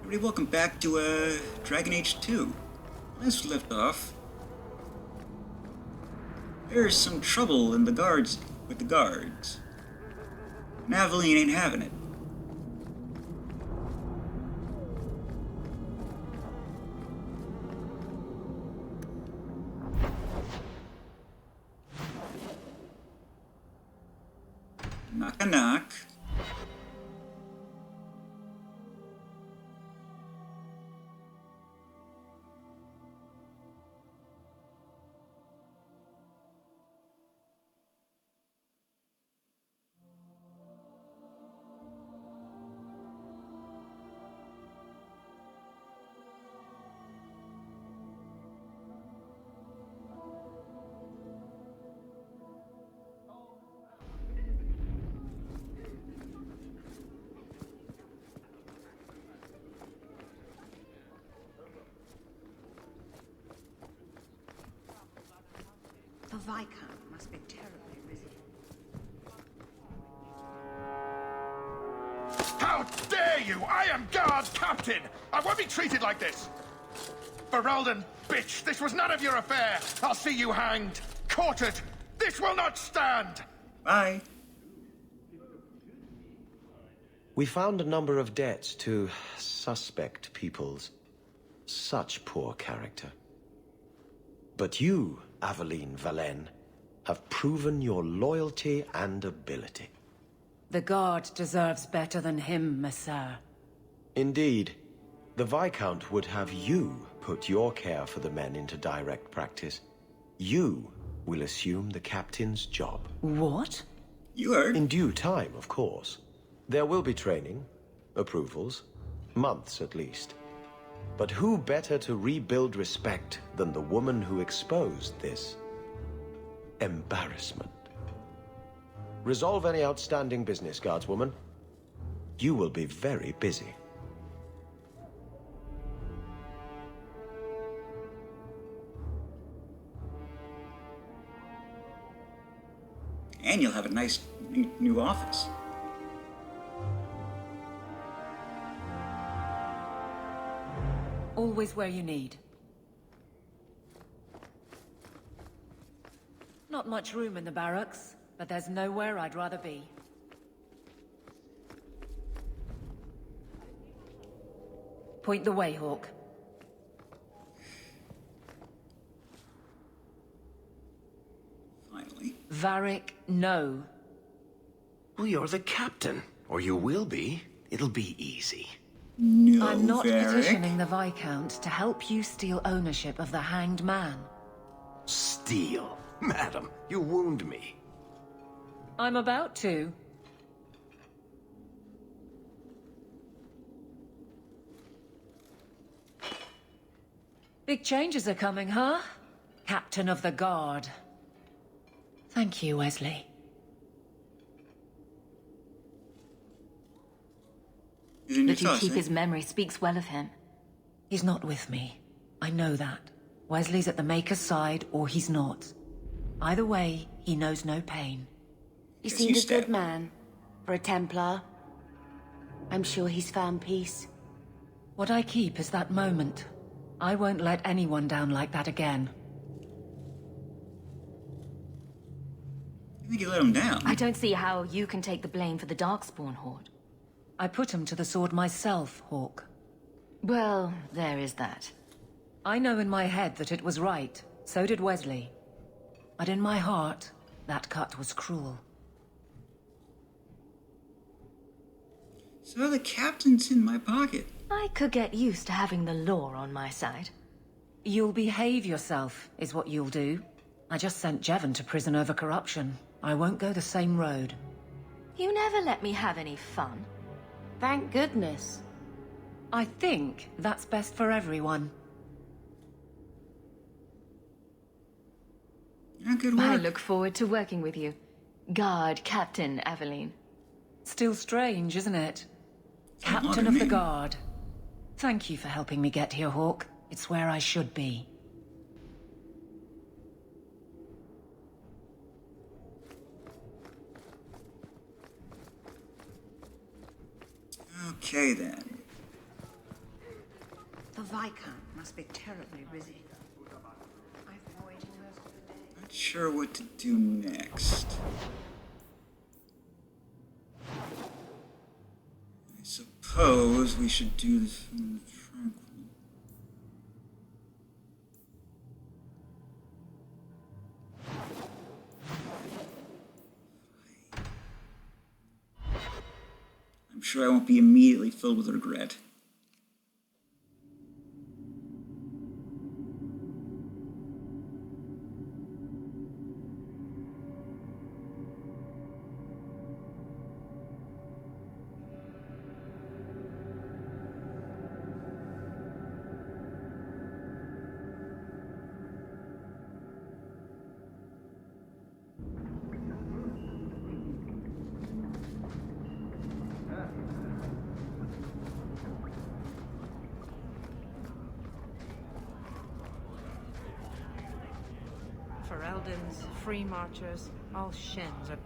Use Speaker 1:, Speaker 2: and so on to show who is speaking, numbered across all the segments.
Speaker 1: Everybody, welcome back to Dragon Age 2. Last we left off, there's some trouble in the guards with the guards. And Aveline ain't having it. Knock a knock.
Speaker 2: The Viscount must be terribly busy.
Speaker 3: How dare you! I am guard captain! I won't be treated like this! Ferelden, bitch, this was none of your affair! I'll see you hanged! Quartered! This will not stand!
Speaker 1: Bye.
Speaker 4: We found a number of debts to suspect peoples. Such poor character. But you, Aveline Valen, have proven your loyalty and ability.
Speaker 2: The guard deserves better than him, Messire.
Speaker 4: Indeed. The Viscount would have you put your care for the men into direct practice. You will assume the captain's job.
Speaker 2: What?
Speaker 1: You heard.
Speaker 4: In due time, of course. There will be training, approvals, months at least. But who better to rebuild respect than the woman who exposed this embarrassment? Resolve any outstanding business, guardswoman. You will be very busy.
Speaker 1: And you'll have a nice new office.
Speaker 2: Always where you need. Not much room in the barracks, but there's nowhere I'd rather be. Point the way, Hawk.
Speaker 1: Finally.
Speaker 2: Varric, no.
Speaker 5: Well, you're the captain. Or you will be. It'll be easy.
Speaker 1: No,
Speaker 2: I'm not
Speaker 1: Varric.
Speaker 2: petitioning the Viscount to help you steal ownership of the Hanged Man.
Speaker 5: Steal. Madam, you wound me.
Speaker 2: I'm about to. Big changes are coming, huh? Captain of the Guard. Thank you, Wesley.
Speaker 1: He's in your
Speaker 6: That you
Speaker 1: sauce,
Speaker 6: keep
Speaker 1: eh?
Speaker 6: his memory speaks well of him.
Speaker 2: He's not with me. I know that. Wesley's at the Maker's side, or he's not. Either way, he knows no pain.
Speaker 6: He
Speaker 1: Yes,
Speaker 6: seemed
Speaker 1: you
Speaker 6: a
Speaker 1: stab
Speaker 6: good man. For a Templar. I'm sure he's found peace.
Speaker 2: What I keep is that moment. I won't let anyone down like that again.
Speaker 1: I think you let him down.
Speaker 6: I don't see how you can take the blame for the Darkspawn Horde.
Speaker 2: I put him to the sword myself, Hawk.
Speaker 6: Well, there is that.
Speaker 2: I know in my head that it was right. So did Wesley. But in my heart, that cut was cruel.
Speaker 1: So the captain's in my pocket.
Speaker 6: I could get used to having the law on my side.
Speaker 2: You'll behave yourself, is what you'll do. I just sent Jevon to prison over corruption. I won't go the same road.
Speaker 6: You never let me have any fun. Thank goodness.
Speaker 2: I think that's best for everyone.
Speaker 1: Yeah, good
Speaker 6: I
Speaker 1: work.
Speaker 6: look forward to working with you. Guard Captain Aveline.
Speaker 2: Still strange, isn't it?
Speaker 1: It's a lot
Speaker 2: Captain
Speaker 1: of
Speaker 2: of the
Speaker 1: name.
Speaker 2: Guard. Thank you for helping me get here, Hawk. It's where I should be.
Speaker 1: Okay then.
Speaker 7: Viscount must be terribly busy. I've been waiting most of the day.
Speaker 1: Not sure what to do next. I suppose we should do this from tranquil. I'm sure I won't be immediately filled with regret.
Speaker 8: Eldons, free marchers, all shins are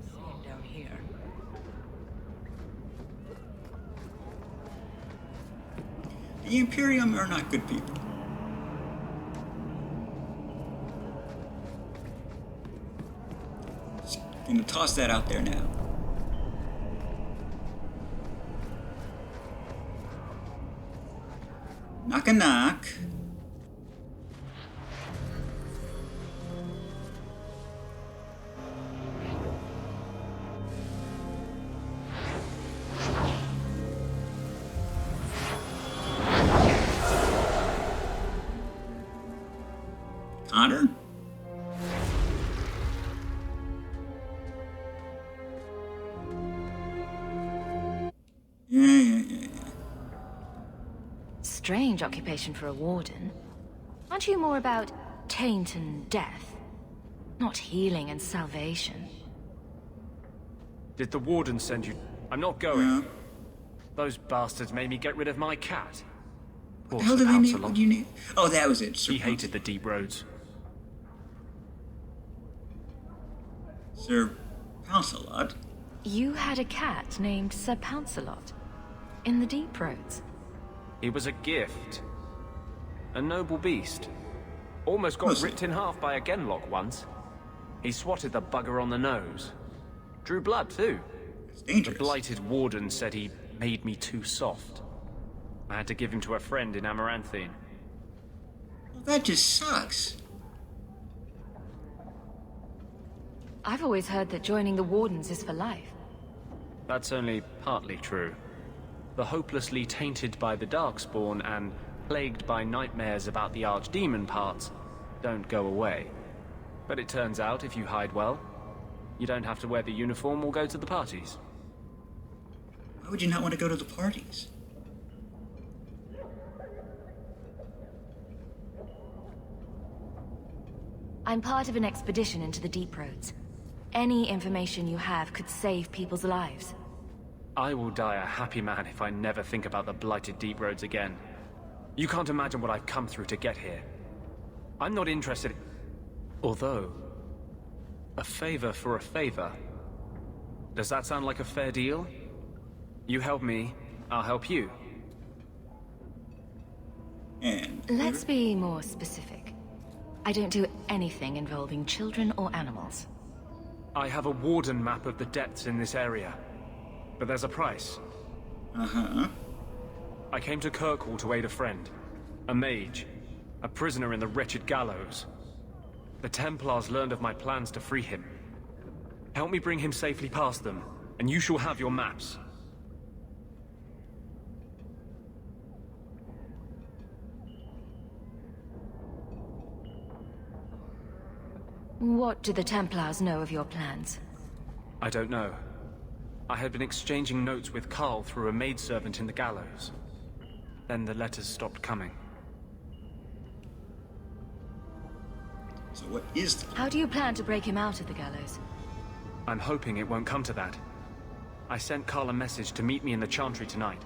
Speaker 8: same down here.
Speaker 1: The Imperium are not good people. Just gonna toss that out there now. Knock a knock. Connor? Yeah.
Speaker 6: Strange occupation for a warden. Aren't you more about taint and death? Not healing and salvation.
Speaker 9: Did the warden send you? I'm not going.
Speaker 1: Yeah.
Speaker 9: Those bastards made me get rid of my cat.
Speaker 1: What the hell do they need? What do you need? Oh, that was it. Sir
Speaker 9: He hated the deep roads.
Speaker 1: Sir Pounce-a-Lot?
Speaker 6: You had a cat named Sir Pounce-a-Lot in the deep roads.
Speaker 9: He was a gift. A noble beast. Almost got ripped in half by a genlock once. He swatted the bugger on the nose. Drew blood, too.
Speaker 1: It's dangerous.
Speaker 9: The blighted warden said he made me too soft. I had to give him to a friend in Amaranthine.
Speaker 1: Well, that just sucks.
Speaker 6: I've always heard that joining the Wardens is for life.
Speaker 9: That's only partly true. The hopelessly tainted by the Darkspawn and plagued by nightmares about the Archdemon parts don't go away. But it turns out if you hide well, you don't have to wear the uniform or go to the parties.
Speaker 1: Why would you not want to go to the parties?
Speaker 6: I'm part of an expedition into the deep roads. Any information you have could save people's lives.
Speaker 9: I will die a happy man if I never think about the blighted deep roads again. You can't imagine what I've come through to get here. I'm not interested. Although, a favor for a favor. Does that sound like a fair deal? You help me, I'll help you.
Speaker 1: And
Speaker 6: Let's be more specific. I don't do anything involving children or animals.
Speaker 9: I have a warden map of the depths in this area. But there's a price.
Speaker 1: Uh-huh.
Speaker 9: I came to Kirkwall to aid a friend. A mage. A prisoner in the wretched gallows. The Templars learned of my plans to free him. Help me bring him safely past them, and you shall have your maps.
Speaker 6: What do the Templars know of your plans?
Speaker 9: I don't know. I had been exchanging notes with Carl through a maidservant in the gallows. Then the letters stopped coming.
Speaker 1: So what is the...
Speaker 6: How do you plan to break him out of the gallows?
Speaker 9: I'm hoping it won't come to that. I sent Carl a message to meet me in the Chantry tonight.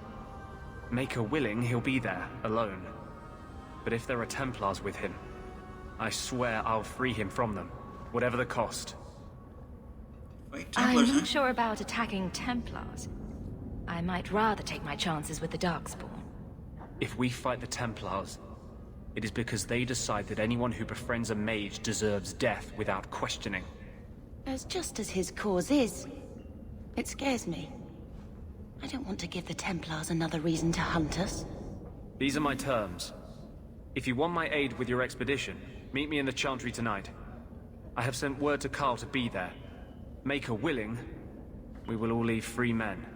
Speaker 9: Maker willing, he'll be there, alone. But if there are Templars with him, I swear I'll free him from them, whatever the cost.
Speaker 1: Wait, Templars,
Speaker 6: I'm not
Speaker 1: huh?
Speaker 6: sure about attacking Templars. I might rather take my chances with the Darkspawn.
Speaker 9: If we fight the Templars, it is because they decide that anyone who befriends a mage deserves death without questioning.
Speaker 2: As just as his cause is. It scares me. I don't want to give the Templars another reason to hunt us.
Speaker 9: These are my terms. If you want my aid with your expedition, meet me in the Chantry tonight. I have sent word to Carl to be there. Make her willing, we will all leave free men.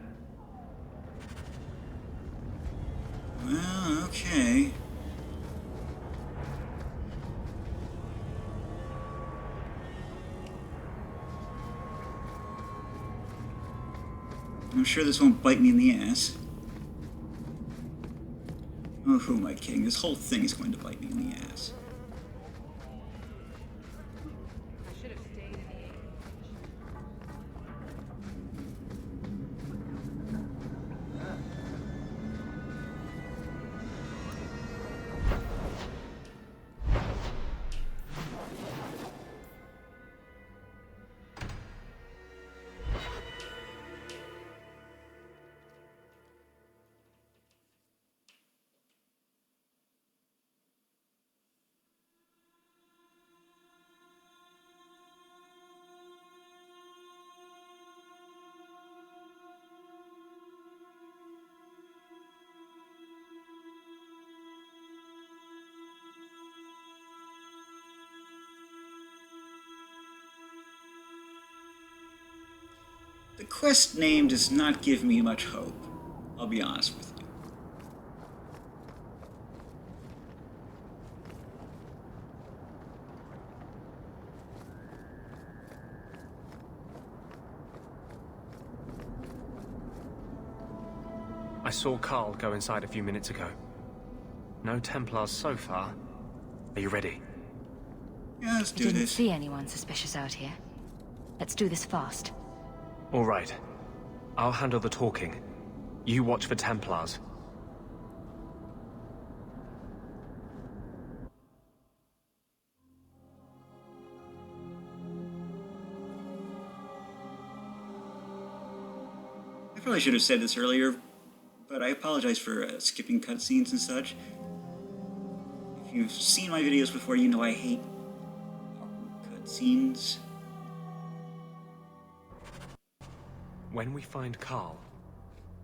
Speaker 1: Well, okay. I'm sure this won't bite me in the ass. Oh, who am I kidding? This whole thing is going to bite me in the ass.
Speaker 8: I should have stayed in the age.
Speaker 1: The quest name does not give me much hope. I'll be honest with you.
Speaker 9: I saw Carl go inside a few minutes ago. No Templars so far. Are you ready?
Speaker 1: Yeah, let's
Speaker 6: I
Speaker 1: do
Speaker 6: didn't
Speaker 1: this.
Speaker 6: see anyone suspicious out here. Let's do this fast.
Speaker 9: All right. I'll handle the talking. You watch for Templars.
Speaker 1: I probably should have said this earlier, but I apologize for skipping cutscenes and such. If you've seen my videos before, you know I hate cutscenes.
Speaker 9: When we find Carl,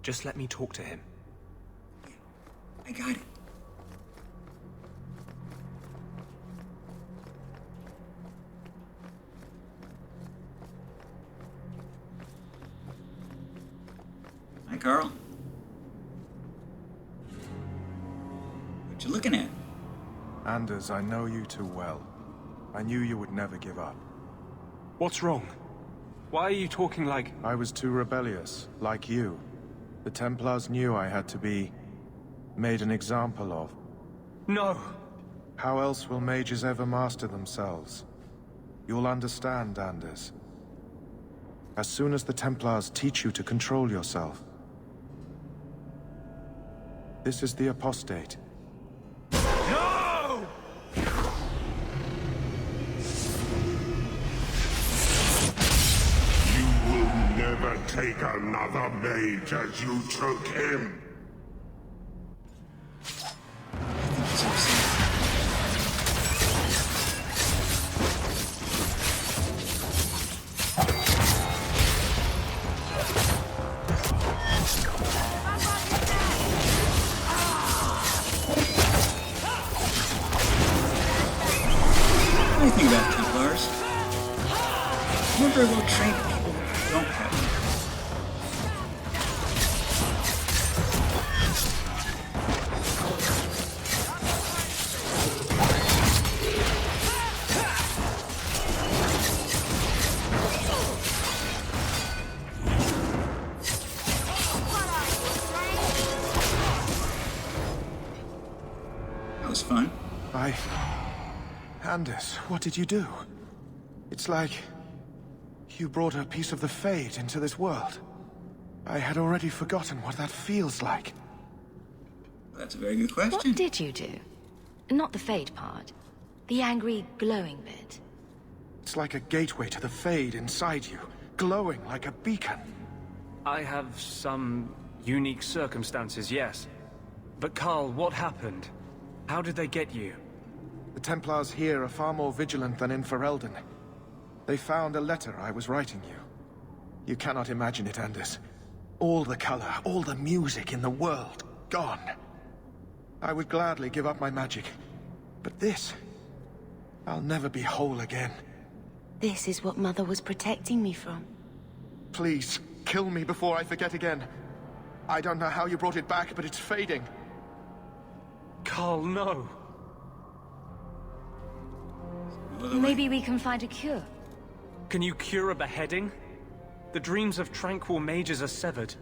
Speaker 9: just let me talk to him.
Speaker 1: I got it. Hi, Carl. What you looking at?
Speaker 10: Anders, I know you too well. I knew you would never give up.
Speaker 9: What's wrong? Why are you talking like...
Speaker 10: I was too rebellious, like you. The Templars knew I had to be... made an example of.
Speaker 9: No!
Speaker 10: How else will mages ever master themselves? You'll understand, Anders. As soon as the Templars teach you to control yourself. This is the apostate.
Speaker 9: No!
Speaker 3: Never take another mage as you took him.
Speaker 1: What do you think about Templars? More very well trained people don't have them. That was fun.
Speaker 10: Anders, what did you do? It's like... you brought a piece of the Fade into this world. I had already forgotten what that feels like.
Speaker 1: That's a very good question.
Speaker 6: What did you do? Not the Fade part. The angry, glowing bit.
Speaker 10: It's like a gateway to the Fade inside you, glowing like a beacon.
Speaker 9: I have some unique circumstances, yes. But Carl, what happened? How did they get you?
Speaker 10: The Templars here are far more vigilant than in Ferelden. They found a letter I was writing you. You cannot imagine it, Anders. All the color, all the music in the world, gone. I would gladly give up my magic. But this... I'll never be whole again.
Speaker 11: This is what Mother was protecting me from.
Speaker 10: Please, kill me before I forget again. I don't know how you brought it back, but it's fading.
Speaker 9: Carl, no!
Speaker 6: Maybe we can find a cure.
Speaker 9: Can you cure a beheading? The dreams of tranquil mages are severed.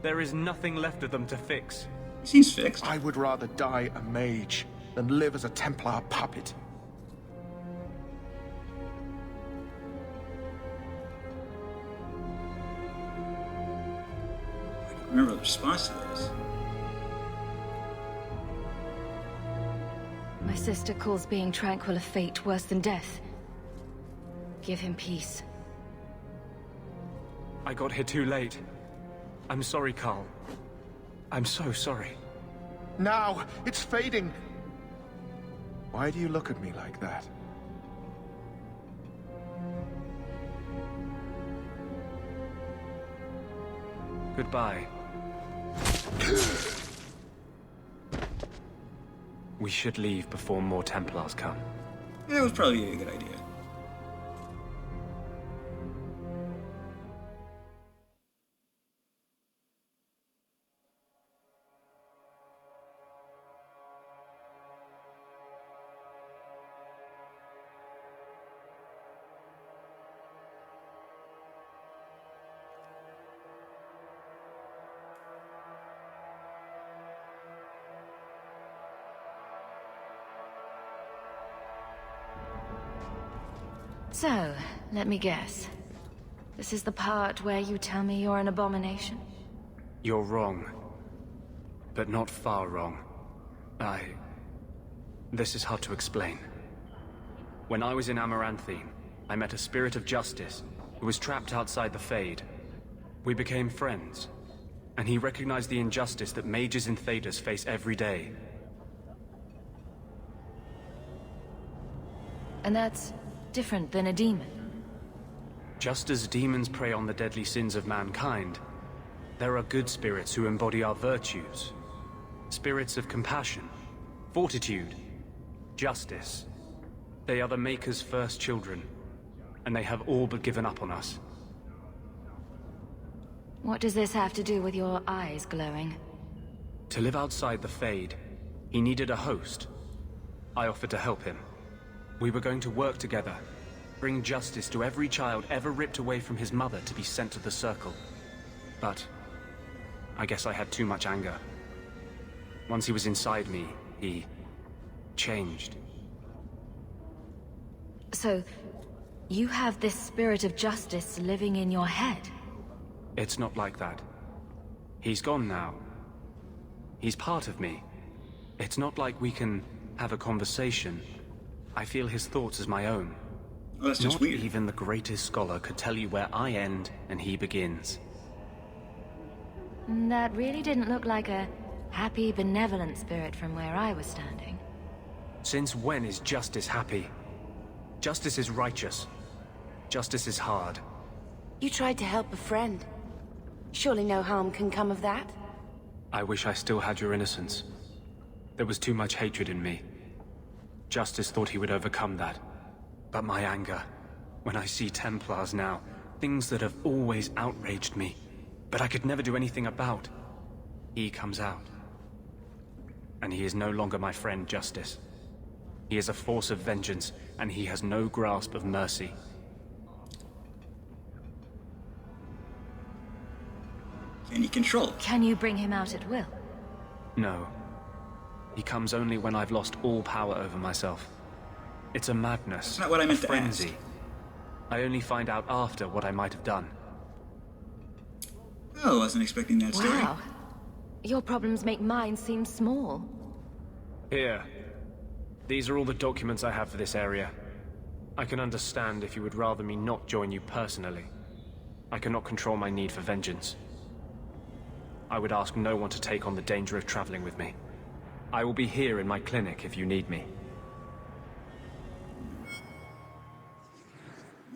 Speaker 9: There is nothing left of them to fix.
Speaker 1: He seems fixed.
Speaker 10: I would rather die a mage than live as a Templar puppet.
Speaker 1: I don't remember the response to those.
Speaker 6: My sister calls being tranquil a fate worse than death. Give him peace.
Speaker 9: I got here too late. I'm sorry, Carl. I'm so sorry.
Speaker 10: Now! It's fading! Why do you look at me like that?
Speaker 9: Goodbye. We should leave before more Templars come.
Speaker 1: Yeah, it was probably a good idea.
Speaker 6: So, let me guess. This is the part where you tell me you're an abomination?
Speaker 9: You're wrong. But not far wrong. This is hard to explain. When I was in Amaranthine, I met a spirit of justice who was trapped outside the Fade. We became friends, and he recognized the injustice that mages in Thedas face every day.
Speaker 6: And that's different than a demon.
Speaker 9: Just as demons prey on the deadly sins of mankind, there are good spirits who embody our virtues. Spirits of compassion, fortitude, justice. They are the Maker's first children, and they have all but given up on us.
Speaker 6: What does this have to do with your eyes glowing?
Speaker 9: To live outside the Fade, he needed a host. I offered to help him. We were going to work together, bring justice to every child ever ripped away from his mother to be sent to the Circle. But I guess I had too much anger. Once he was inside me, he changed.
Speaker 6: So, you have this spirit of justice living in your head?
Speaker 9: It's not like that. He's gone now. He's part of me. It's not like we can have a conversation. I feel his thoughts as my own.
Speaker 1: Oh, that's just
Speaker 9: Not
Speaker 1: weird.
Speaker 9: even the greatest scholar could tell you where I end and he begins.
Speaker 6: That really didn't look like a happy, benevolent spirit from where I was standing.
Speaker 9: Since when is justice happy? Justice is righteous. Justice is hard.
Speaker 11: You tried to help a friend. Surely no harm can come of that?
Speaker 9: I wish I still had your innocence. There was too much hatred in me. Justice thought he would overcome that. But my anger, when I see Templars now, things that have always outraged me, but I could never do anything about, he comes out. And he is no longer my friend, Justice. He is a force of vengeance, and he has no grasp of mercy.
Speaker 1: Can he control?
Speaker 6: Can you bring him out at will?
Speaker 9: No. He comes only when I've lost all power over myself. It's a madness.
Speaker 1: That's not what I meant
Speaker 9: a
Speaker 1: to
Speaker 9: frenzy.
Speaker 1: ask.
Speaker 9: I only find out after what I might have done.
Speaker 1: Oh, I wasn't expecting that story.
Speaker 6: Wow. Your problems make mine seem small.
Speaker 9: Here. These are all the documents I have for this area. I can understand if you would rather me not join you personally. I cannot control my need for vengeance. I would ask no one to take on the danger of traveling with me. I will be here in my clinic if you need me.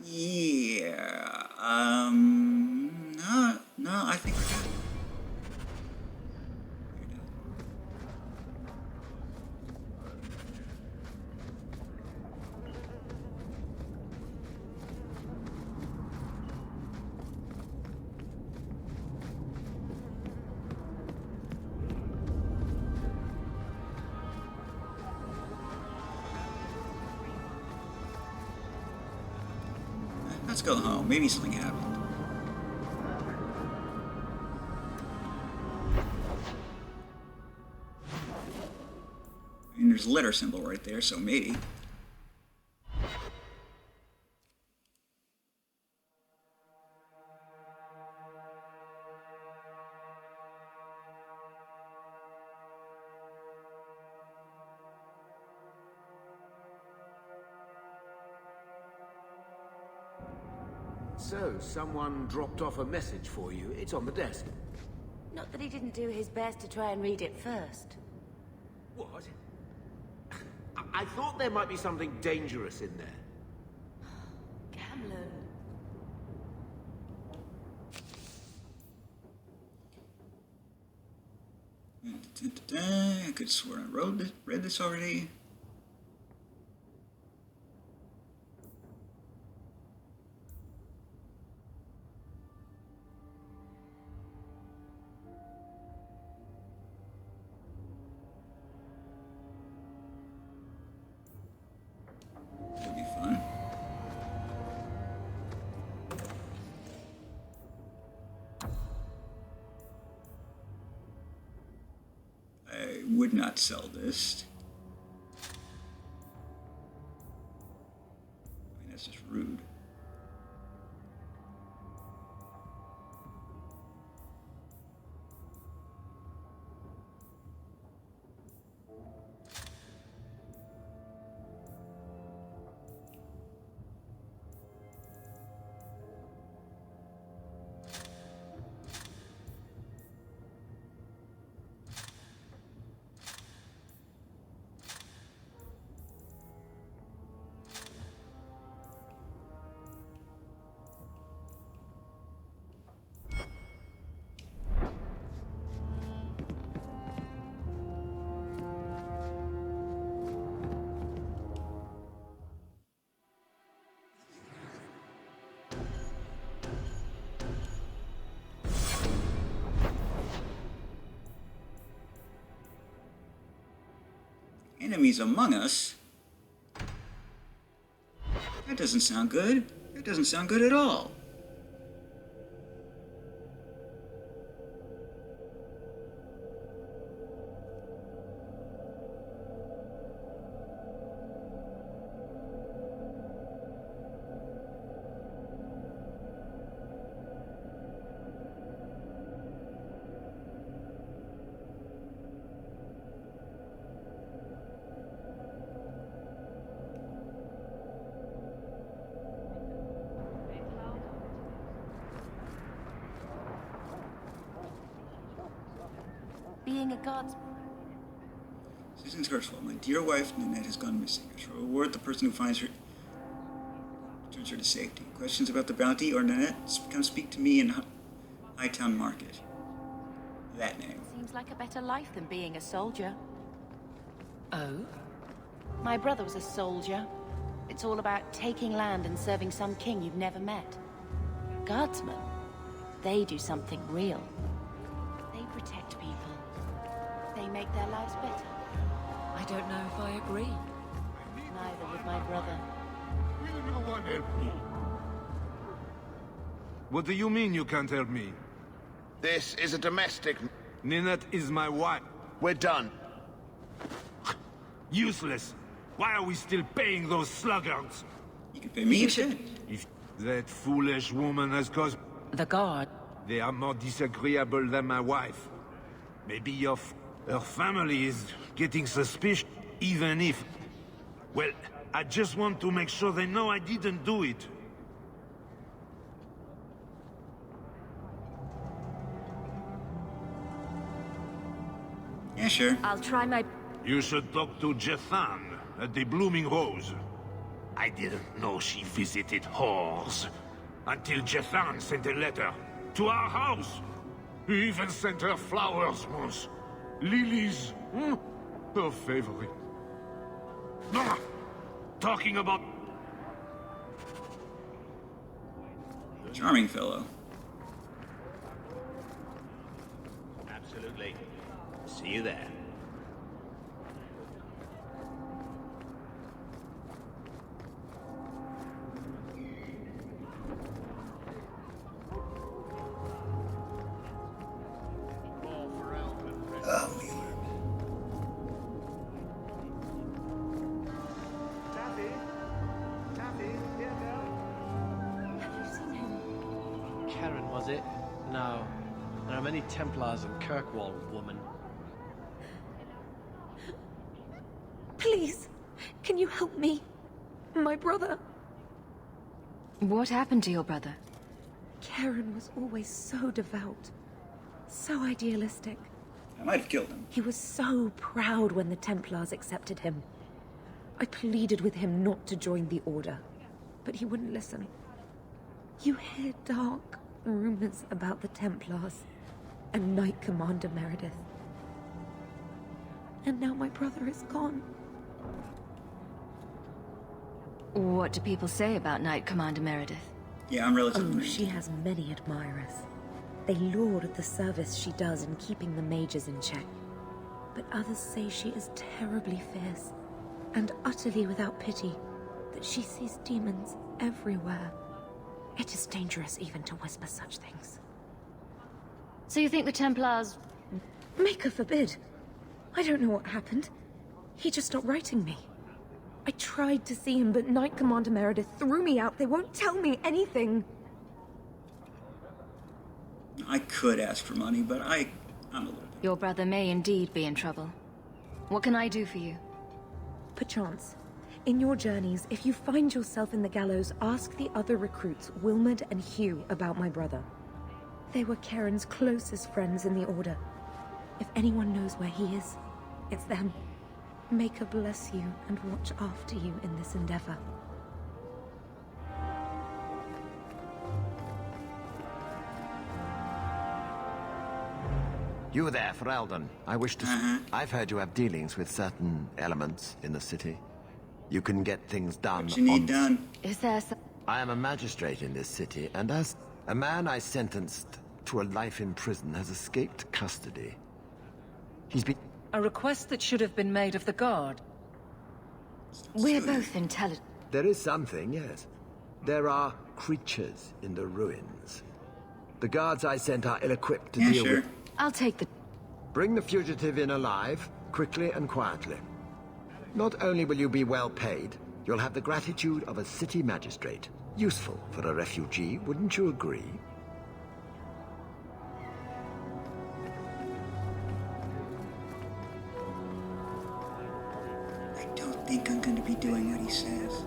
Speaker 1: Yeah, no, I think we're good. Let's go home. Maybe something happened. I mean, there's a letter symbol right there, so maybe.
Speaker 5: So, someone dropped off a message for you. It's on the desk.
Speaker 11: Not that he didn't do his best to try and read it first.
Speaker 5: What? I thought there might be something dangerous in there.
Speaker 11: Gamlen.
Speaker 1: I could swear I read this already. That'd be fun. I would not sell this. I mean, that's just rude. Enemies among us? That doesn't sound good. That doesn't sound good at all.
Speaker 11: Being a guardsman.
Speaker 1: Susan's hurtful. My dear wife, Nanette, has gone missing. I shall reward the person who finds her, returns her to safety. Questions about the bounty or Nanette, come speak to me in Hightown Market. That name.
Speaker 11: Seems like a better life than being a soldier.
Speaker 2: Oh?
Speaker 11: My brother was a soldier. It's all about taking land and serving some king you've never met. Guardsmen, they do something real. They protect people. They make their lives better.
Speaker 2: I don't know if I agree.
Speaker 11: Neither would my brother.
Speaker 12: Will no one help me? What do you mean you can't help me?
Speaker 3: This is a domestic...
Speaker 12: Ninette is my wife.
Speaker 3: We're done.
Speaker 12: Useless. Why are we still paying those sluggards?
Speaker 1: You can pay me instead.
Speaker 12: If that foolish woman has caused...
Speaker 2: The guard.
Speaker 12: They are more disagreeable than my wife. Maybe her family is getting suspicious, even if... Well, I just want to make sure they know I didn't do it.
Speaker 1: Yeah, sure.
Speaker 6: I'll try my
Speaker 12: You should talk to Jethan at the Blooming Rose. I didn't know she visited whores until Jethan sent a letter to our house. He even sent her flowers once. Lilies. Her favorite. Ah, talking about...
Speaker 1: Charming fellow.
Speaker 5: Absolutely. See you there.
Speaker 13: Karen, was it? No. There are many Templars in Kirkwall, woman.
Speaker 6: Please, can you help me? My brother.
Speaker 11: What happened to your brother?
Speaker 6: Karen was always so devout, so idealistic.
Speaker 1: I might have killed him.
Speaker 6: He was so proud when the Templars accepted him. I pleaded with him not to join the Order, but he wouldn't listen. You hear dark rumors about the Templars and Knight Commander Meredith. And now my brother is gone.
Speaker 11: What do people say about Knight Commander Meredith?
Speaker 1: Yeah, I'm relatively new.
Speaker 6: She has many admirers. They laud the service she does in keeping the mages in check. But others say she is terribly fierce and utterly without pity, that she sees demons everywhere. It is dangerous even to whisper such things.
Speaker 11: So you think the Templars...
Speaker 6: Maker forbid. I don't know what happened. He just stopped writing me. I tried to see him, but Knight Commander Meredith threw me out. They won't tell me anything.
Speaker 1: I could ask for money, but I'm a little bit...
Speaker 11: Your brother may indeed be in trouble. What can I do for you?
Speaker 6: Perchance. In your journeys, if you find yourself in the gallows, ask the other recruits, Wilmerd and Hugh, about my brother. They were Karen's closest friends in the Order. If anyone knows where he is, it's them. Maker bless you and watch after you in this endeavor.
Speaker 4: You there, Ferelden. I wish to... I've heard you have dealings with certain elements in the city. You can get things done.
Speaker 1: What you need done?
Speaker 11: Is there some...
Speaker 4: I am a magistrate in this city, and as a man I sentenced to a life in prison has escaped custody. He's been...
Speaker 2: A request that should have been made of the guard.
Speaker 11: We're both intelligent.
Speaker 4: There is something, yes. There are creatures in the ruins. The guards I sent are ill-equipped to deal with...
Speaker 11: I'll take the...
Speaker 4: Bring the fugitive in alive, quickly and quietly. Not only will you be well paid, you'll have the gratitude of a city magistrate. Useful for a refugee, wouldn't you agree?
Speaker 1: I don't think I'm going to be doing what he says.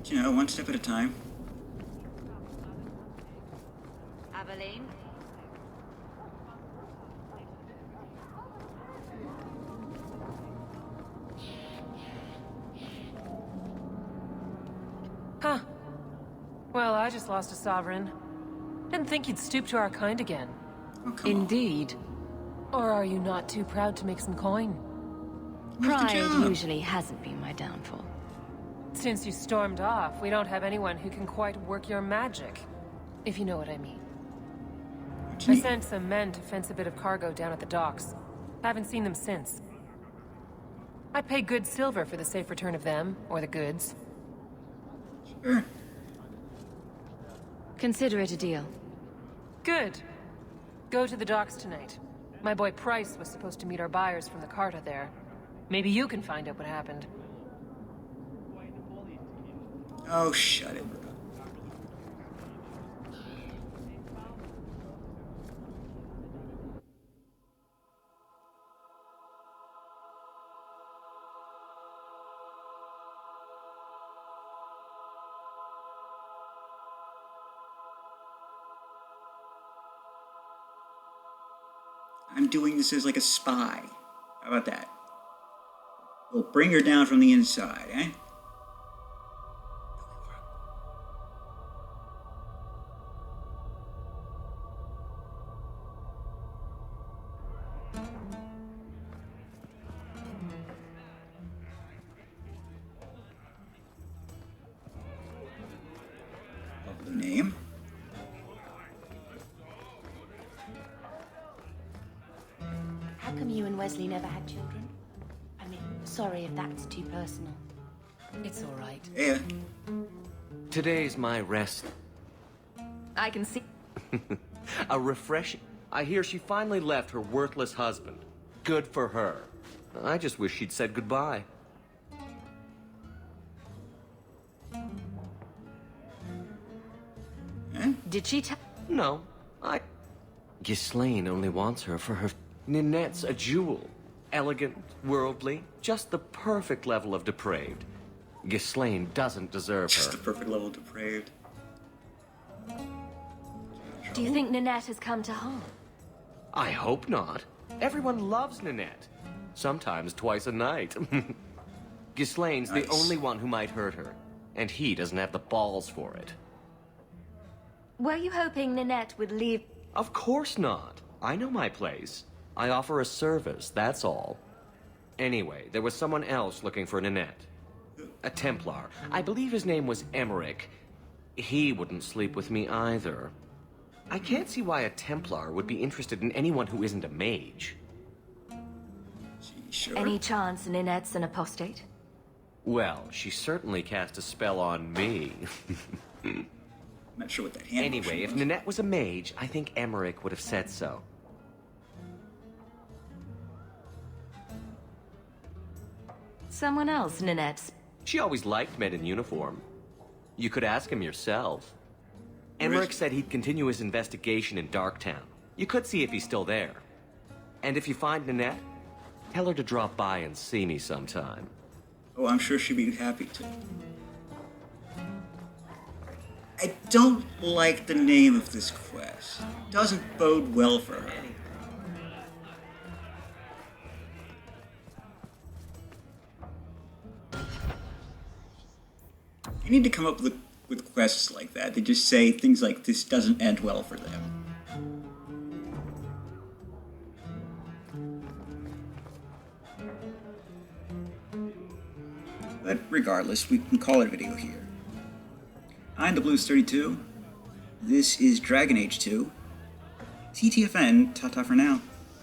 Speaker 1: You know, one step at a time.
Speaker 11: Aveline?
Speaker 8: Huh. Well, I just lost a sovereign. Didn't think you'd stoop to our kind again.
Speaker 1: Oh, come
Speaker 8: Indeed. Or are you not too proud to make some coin?
Speaker 11: Pride usually hasn't been my downfall.
Speaker 8: Since you stormed off, we don't have anyone who can quite work your magic. If you know what I mean. I sent some men to fence a bit of cargo down at the docks. Haven't seen them since. I'd pay good silver for the safe return of them, or the goods.
Speaker 1: Sure.
Speaker 11: Consider it a deal.
Speaker 8: Good. Go to the docks tonight. My boy Price was supposed to meet our buyers from the Carta there. Maybe you can find out what happened.
Speaker 1: Oh, shut it. I'm doing this as like a spy. How about that? We'll bring her down from the inside, eh? Lovely name.
Speaker 11: How come you and Wesley never had children? I mean, sorry if that's too personal.
Speaker 2: It's all right.
Speaker 1: Yeah.
Speaker 14: Today's my rest.
Speaker 6: I can see.
Speaker 14: A refreshing. I hear she finally left her worthless husband. Good for her. I just wish she'd said goodbye.
Speaker 6: Did she tell?
Speaker 14: No, Ghislaine only wants her for her... Ninette's a jewel. Elegant, worldly, just the perfect level of depraved. Ghislaine doesn't deserve her.
Speaker 1: Just the perfect level of depraved.
Speaker 6: Do you think Ninette has come to harm?
Speaker 14: I hope not. Everyone loves Ninette. Sometimes twice a night. Ghislaine's the only one who might hurt her. And he doesn't have the balls for it.
Speaker 6: Were you hoping Ninette would leave?
Speaker 14: Of course not. I know my place. I offer a service, that's all. Anyway, there was someone else looking for Ninette. A Templar. I believe his name was Emmerich. He wouldn't sleep with me either. I can't see why a Templar would be interested in anyone who isn't a mage.
Speaker 1: Sure.
Speaker 6: Any chance Ninette's an apostate?
Speaker 14: Well, she certainly cast a spell on me.
Speaker 1: Not sure what that hand
Speaker 14: Anyway, if Ninette was a mage, I think Emmerich would have said so.
Speaker 6: Someone else, Ninette's.
Speaker 14: She always liked men in uniform. You could ask him yourself. Emmerich said he'd continue his investigation in Darktown. You could see if he's still there. And if you find Ninette, tell her to drop by and see me sometime.
Speaker 1: Oh, I'm sure she'd be happy to. I don't like the name of this quest. It doesn't bode well for her. You need to come up with quests like that. They just say things like, this doesn't end well for them. But regardless, we can call it a video here. I'm the Blues 32. This is Dragon Age 2. TTFN, ta-ta for now.